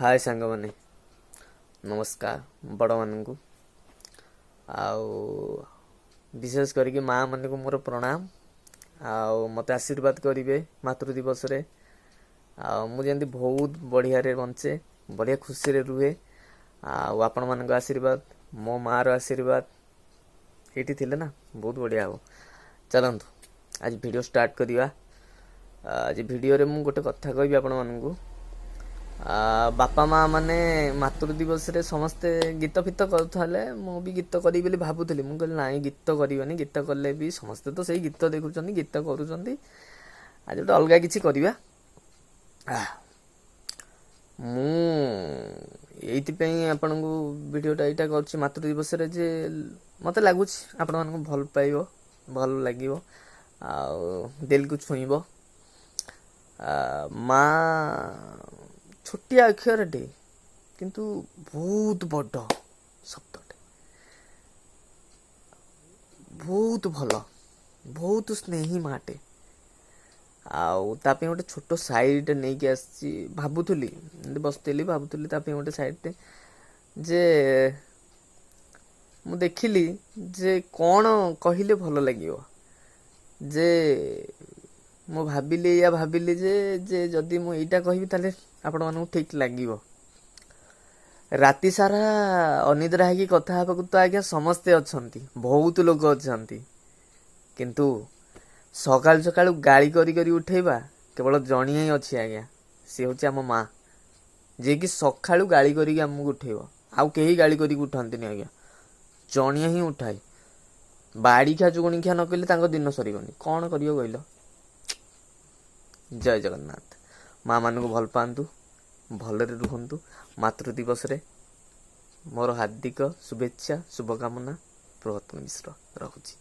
हाय सांग मैंने नमस्कार बड़ मान को आउ विशेष करके माँ मान को मोर प्रणाम आउ मत आशीर्वाद करेंगे मातृ दिवस रे मुझे बहुत बढ़िया रे बंचे बढ़िया खुशी रे रुहे आपण मान आशीर्वाद मो माँ रो आशीर्वाद ये थिले ना बहुत बढ़िया हो। चलतु आज वीडियो स्टार्ट करवा। आज वीडियो रे मु गोटे कथा कहबी आपण मानकू बापा माँ माने मातृ दिवस रे समस्ते गीत फित करुले मु भी गीत करी बोली भाबुली मु कहली नाई गीत करनी गीत कले भी समस्ते तो सही गीत देखुं गीत करुँच आज गोटे अलग किसी करवा। मु आपण को वीडियोटा यहाँ कर मातृ दिवस रे जे मत लगुच आपण मान भल पाइब भल लगे दिल को छुईब। माँ छोटिया अक्षर टे किंतु बहुत बड़ शब्द टे बहुत भल बहुत स्नेही माटे आउे गोटे छोट साइड नहीं कि आसी भावुली बसती भावुली गोटे साइड जे मु देखिली जे कौन कहले भल लगे जे मु भाविली या भाविली जे जदि मु एटा कहबी ताले आपण मानू ठीक लगे। राति सारा अनिद्रा है कथा हाँ तो आज्ञा समस्ते अच्छा बहुत लोग अच्छा किंतु सकाल सकाल गाड़ी करी करी उठेबा केवल जणी ही अच्छी आज्ञा सी हूँ आम माँ जे कि सकालू गाड़ी करी आमको उठेब आउ कहीं गाड़ी करी उठाती आज्ञा जणिया ही उठाए बाड़ी खा चुगणी खा न कहले दिन सरबनी कौन कर कहल। जय जगन्नाथ। माँ मान को भल पातु भलरे रुहतु। मातृ दिवस रे मोर हार्दिक शुभेच्छा शुभकामना प्रहत्न मिश्र रखुची।